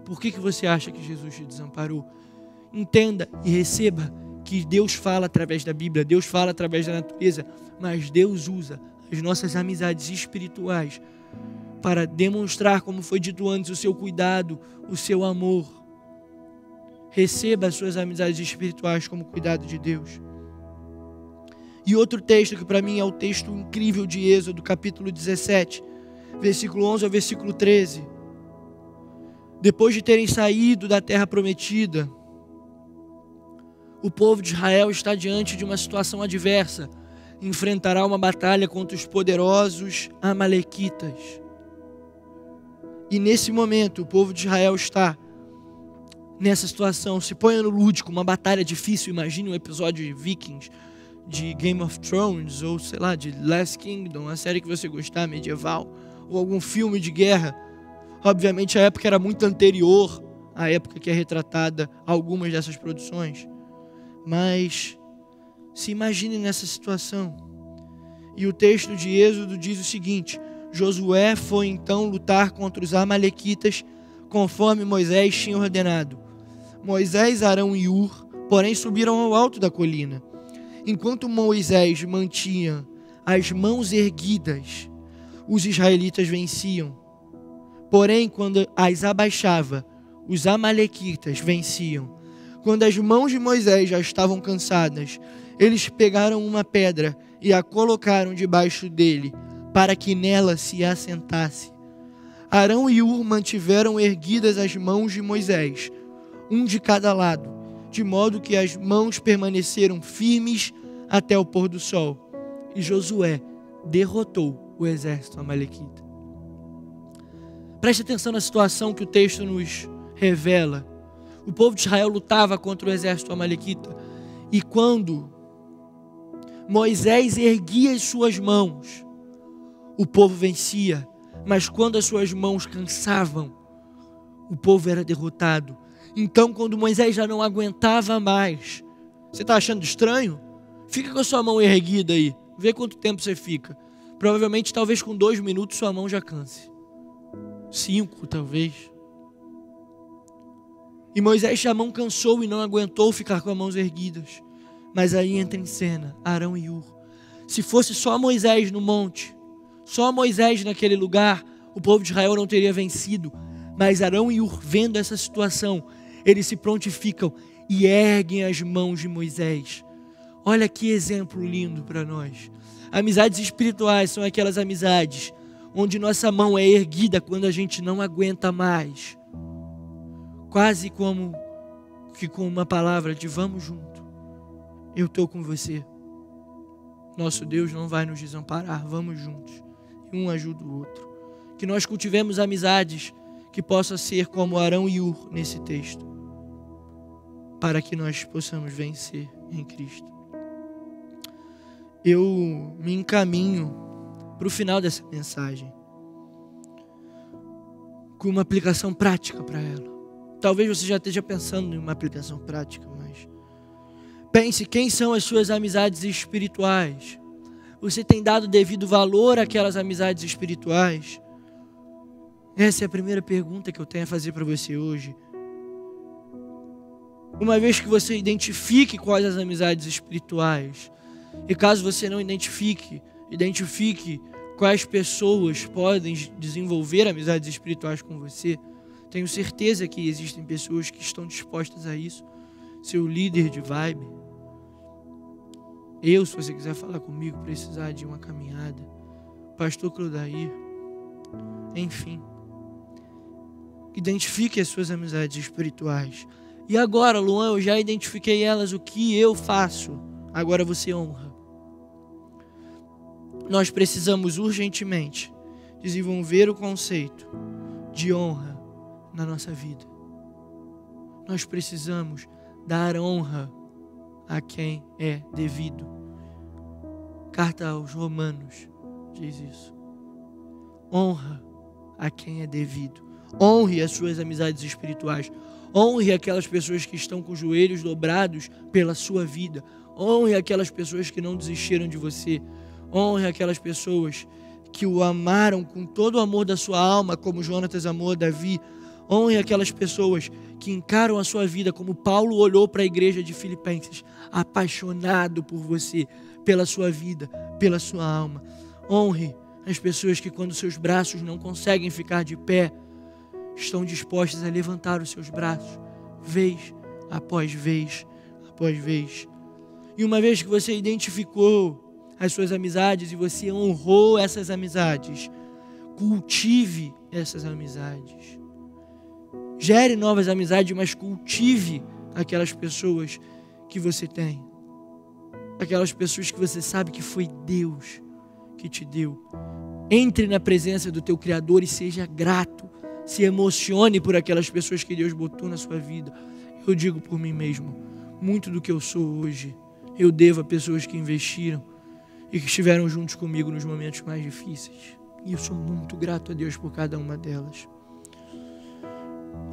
Por que você acha que Jesus te desamparou? Entenda e receba que Deus fala através da Bíblia, Deus fala através da natureza, mas Deus usa as nossas amizades espirituais para demonstrar, como foi dito antes, o seu cuidado, o seu amor. Receba as suas amizades espirituais como cuidado de Deus. E outro texto que para mim é o texto incrível de Êxodo, capítulo 17, versículo 11 ao versículo 13. Depois de terem saído da terra prometida, o povo de Israel está diante de uma situação adversa. Enfrentará uma batalha contra os poderosos amalequitas. E nesse momento, o povo de Israel está nessa situação. Se ponha no lúdico, uma batalha difícil. Imagine um episódio de Vikings, de Game of Thrones, ou sei lá, de Last Kingdom, a série que você gostar, medieval, ou algum filme de guerra. Obviamente a época era muito anterior à época que é retratada algumas dessas produções. Mas se imagine nessa situação. E o texto de Êxodo diz o seguinte: Josué foi então lutar contra os amalequitas conforme Moisés tinha ordenado. Moisés, Arão e Hur, porém, subiram ao alto da colina. Enquanto Moisés mantinha as mãos erguidas, os israelitas venciam. Porém, quando as abaixava, os amalequitas venciam. Quando as mãos de Moisés já estavam cansadas, eles pegaram uma pedra e a colocaram debaixo dele, para que nela se assentasse. Arão e Hur mantiveram erguidas as mãos de Moisés, um de cada lado, de modo que as mãos permaneceram firmes até o pôr do sol. E Josué derrotou o exército amalequita. Preste atenção na situação que o texto nos revela. O povo de Israel lutava contra o exército amalequita. E quando Moisés erguia as suas mãos, o povo vencia. Mas quando as suas mãos cansavam, o povo era derrotado. Então, quando Moisés já não aguentava mais, você está achando estranho? Fica com a sua mão erguida aí. Vê quanto tempo você fica. Provavelmente, talvez com 2 minutos, sua mão já canse. 5, talvez. E Moisés, a mão cansou e não aguentou ficar com as mãos erguidas. Mas aí entra em cena Arão e Hur. Se fosse só Moisés no monte, só Moisés naquele lugar, o povo de Israel não teria vencido. Mas Arão e Hur, vendo essa situação, eles se prontificam e erguem as mãos de Moisés. Olha que exemplo lindo para nós. Amizades espirituais são aquelas amizades onde nossa mão é erguida quando a gente não aguenta mais. Quase como que com uma palavra de vamos junto. Eu estou com você. Nosso Deus não vai nos desamparar, vamos juntos. E um ajuda o outro. Que nós cultivemos amizades que possam ser como Arão e Hur nesse texto, para que nós possamos vencer em Cristo. Eu me encaminho para o final dessa mensagem com uma aplicação prática para ela. Talvez você já esteja pensando em uma aplicação prática, mas pense quem são as suas amizades espirituais. Você tem dado devido valor àquelas amizades espirituais? Essa é a primeira pergunta que eu tenho a fazer para você hoje. Uma vez que você identifique quais as amizades espirituais, e caso você não identifique quais pessoas podem desenvolver amizades espirituais com você, tenho certeza que existem pessoas que estão dispostas a isso. Seu líder de vibe, se você quiser falar comigo, precisar de uma caminhada, pastor Clodair, enfim. Identifique as suas amizades espirituais. E agora, Luan, eu já identifiquei elas, o que eu faço? Agora você honra. Nós precisamos urgentemente desenvolver o conceito de honra na nossa vida. Nós precisamos dar honra a quem é devido. Carta aos Romanos diz isso. Honra a quem é devido. Honre as suas amizades espirituais. Honre aquelas pessoas que estão com os joelhos dobrados pela sua vida. Honre aquelas pessoas que não desistiram de você. Honre aquelas pessoas que o amaram com todo o amor da sua alma, como Jonatas amou Davi. Honre aquelas pessoas que encaram a sua vida como Paulo olhou para a igreja de Filipenses, apaixonado por você, pela sua vida, pela sua alma. Honre as pessoas que, quando seus braços não conseguem ficar de pé, estão dispostas a levantar os seus braços, vez após vez após vez. E uma vez que você identificou as suas amizades e você honrou essas amizades, cultive essas amizades. Gere novas amizades, mas cultive aquelas pessoas que você tem. Aquelas pessoas que você sabe que foi Deus que te deu. Entre na presença do teu Criador e seja grato. Se emocione por aquelas pessoas que Deus botou na sua vida. Eu digo por mim mesmo, muito do que eu sou hoje, eu devo a pessoas que investiram e que estiveram juntos comigo nos momentos mais difíceis. E eu sou muito grato a Deus por cada uma delas.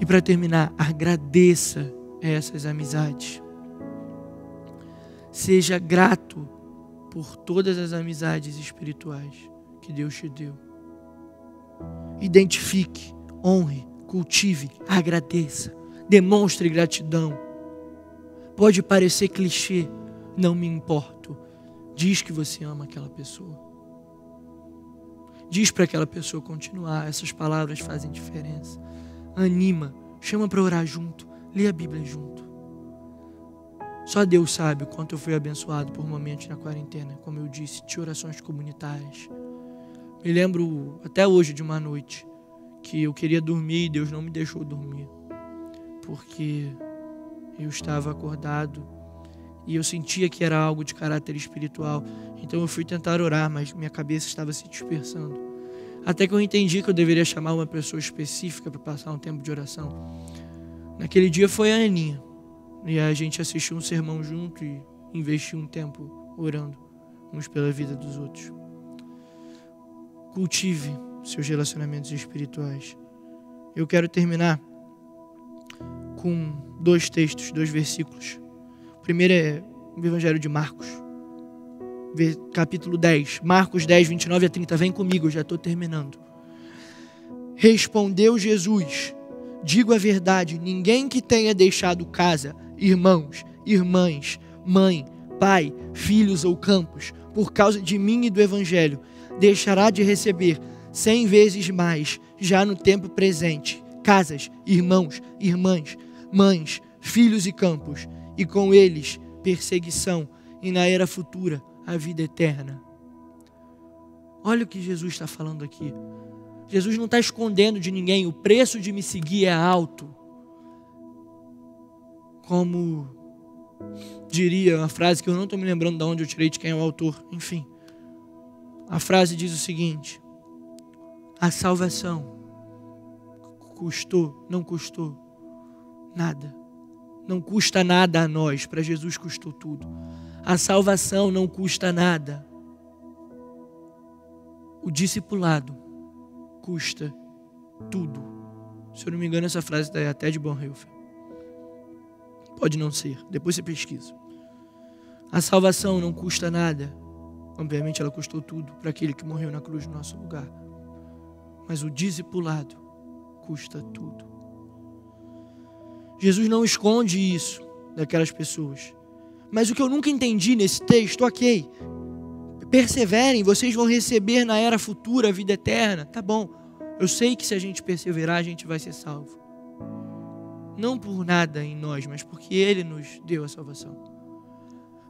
E para terminar, agradeça essas amizades. Seja grato por todas as amizades espirituais que Deus te deu. Identifique, honre, cultive, agradeça, demonstre gratidão. Pode parecer clichê, não me importo. Diz que você ama aquela pessoa. Diz para aquela pessoa continuar. Essas palavras fazem diferença. Anima, chama para orar junto, lê a Bíblia junto. Só Deus sabe o quanto eu fui abençoado por momentos na quarentena, como eu disse, de orações comunitárias. Me lembro até hoje de uma noite que eu queria dormir e Deus não me deixou dormir, porque eu estava acordado e eu sentia que era algo de caráter espiritual. Então eu fui tentar orar, mas minha cabeça estava se dispersando. Até que eu entendi que eu deveria chamar uma pessoa específica para passar um tempo de oração. Naquele dia foi a Aninha. E a gente assistiu um sermão junto e investiu um tempo orando uns pela vida dos outros. Cultive seus relacionamentos espirituais. Eu quero terminar com 2 textos, 2 versículos. O primeiro é o Evangelho de Marcos, capítulo 10. Marcos 10, 29 a 30. Vem comigo, eu já estou terminando. Respondeu Jesus: digo a verdade, ninguém que tenha deixado casa, irmãos, irmãs, mãe, pai, filhos ou campos, por causa de mim e do Evangelho, deixará de receber 100 vezes mais, já no tempo presente, casas, irmãos, irmãs, mães, filhos e campos, e com eles perseguição, e na era futura a vida eterna. Olha o que Jesus está falando aqui. Jesus não está escondendo de ninguém, o preço de me seguir é alto. Como diria uma frase que eu não estou me lembrando de onde eu tirei, de quem é o autor, enfim. A frase diz o seguinte: a salvação não custou nada. Não custa nada a nós, para Jesus custou tudo. A salvação não custa nada. O discipulado custa tudo. Se eu não me engano, essa frase é até de Bonhoeffer. Pode não ser, depois você pesquisa. A salvação não custa nada. Obviamente ela custou tudo para aquele que morreu na cruz no nosso lugar. Mas o discipulado custa tudo. Jesus não esconde isso daquelas pessoas. Mas o que eu nunca entendi nesse texto, ok, perseverem, vocês vão receber na era futura a vida eterna. Tá bom, eu sei que se a gente perseverar, a gente vai ser salvo. Não por nada em nós, mas porque Ele nos deu a salvação.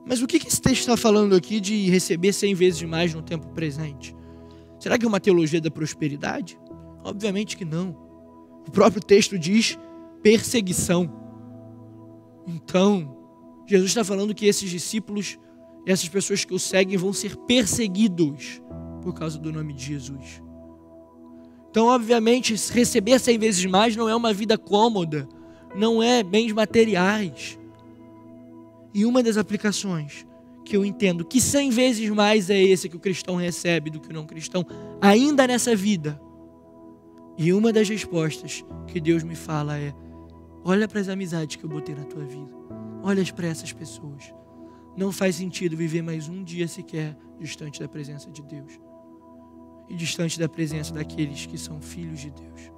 Mas o que esse texto está falando aqui de receber 100 vezes mais no tempo presente? Será que é uma teologia da prosperidade? Obviamente que não. O próprio texto diz perseguição. Então, Jesus está falando que esses discípulos, essas pessoas que o seguem, vão ser perseguidos por causa do nome de Jesus. Então, obviamente, receber 100 vezes mais não é uma vida cômoda, não é bens materiais. E uma das aplicações que eu entendo que 100 vezes mais é esse que o cristão recebe do que o não cristão, ainda nessa vida. E uma das respostas que Deus me fala é: olha para as amizades que eu botei na tua vida. Olha para essas pessoas. Não faz sentido viver mais um dia sequer distante da presença de Deus. E distante da presença daqueles que são filhos de Deus.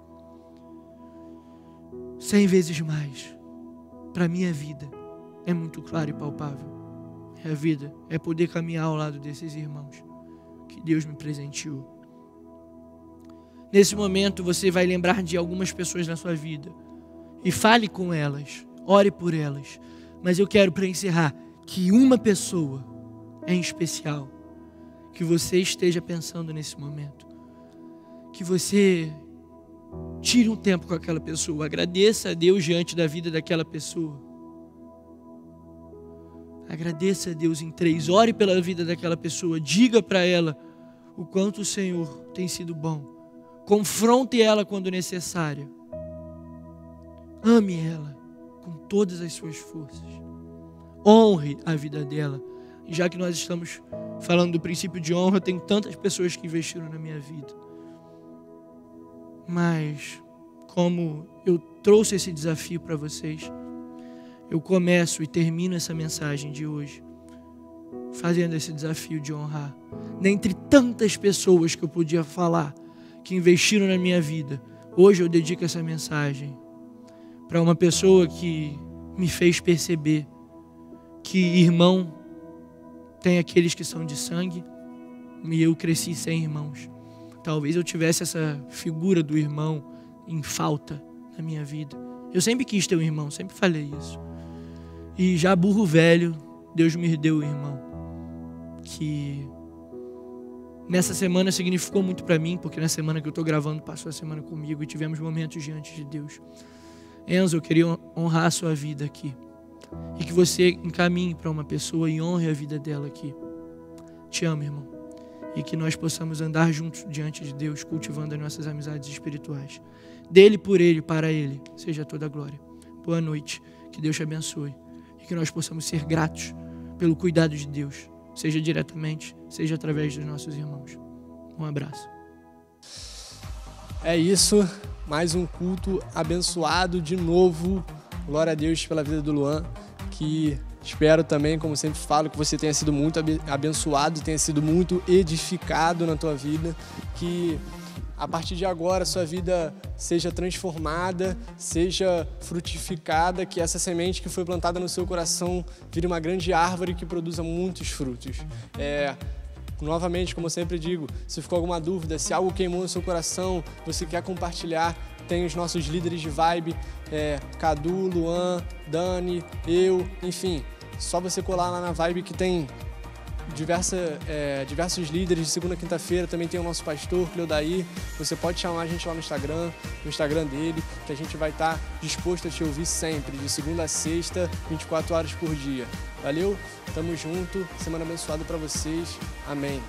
100 vezes mais. Para a minha vida é muito claro e palpável. É a vida, é poder caminhar ao lado desses irmãos que Deus me presenteou. Nesse momento você vai lembrar de algumas pessoas na sua vida e fale com elas, ore por elas. Mas eu quero, para encerrar, que uma pessoa em especial que você esteja pensando nesse momento, que você tire um tempo com aquela pessoa, agradeça a Deus diante da vida daquela pessoa. Agradeça a Deus em 3, ore pela vida daquela pessoa, diga para ela o quanto o Senhor tem sido bom, confronte ela quando necessário, ame ela com todas as suas forças, honre a vida dela. E já que nós estamos falando do princípio de honra, eu tenho tantas pessoas que investiram na minha vida, mas como eu trouxe esse desafio para vocês, eu começo e termino essa mensagem de hoje fazendo esse desafio de honrar. Dentre tantas pessoas que eu podia falar que investiram na minha vida, hoje eu dedico essa mensagem para uma pessoa que me fez perceber que irmão tem aqueles que são de sangue e eu cresci sem irmãos. Talvez eu tivesse essa figura do irmão em falta na minha vida. Eu sempre quis ter um irmão, sempre falei isso. E já burro velho, Deus me deu um irmão que nessa semana significou muito para mim, porque na semana que eu estou gravando passou a semana comigo e tivemos momentos diante de Deus. Enzo, eu queria honrar a sua vida aqui e que você encaminhe para uma pessoa e honre a vida dela aqui. Te amo, irmão, e que nós possamos andar juntos diante de Deus, cultivando as nossas amizades espirituais. Dele, por ele, para ele, seja toda a glória. Boa noite, que Deus te abençoe e que nós possamos ser gratos pelo cuidado de Deus, seja diretamente, seja através dos nossos irmãos. Um abraço. É isso, mais um culto abençoado de novo. Glória a Deus pela vida do Luan, que espero também, como sempre falo, que você tenha sido muito abençoado, tenha sido muito edificado na tua vida, que a partir de agora sua vida seja transformada, seja frutificada, que essa semente que foi plantada no seu coração vire uma grande árvore que produza muitos frutos. Novamente, como eu sempre digo, se ficou alguma dúvida, se algo queimou no seu coração, você quer compartilhar, tem os nossos líderes de vibe, Cadu, Luan, Dani, eu, enfim, só você colar lá na vibe que tem diversos líderes de segunda a quinta-feira, também tem o nosso pastor, Cleodair. Você pode chamar a gente lá no Instagram dele, que a gente vai estar disposto a te ouvir sempre, de segunda a sexta, 24 horas por dia. Valeu? Tamo junto, semana abençoada para vocês. Amém.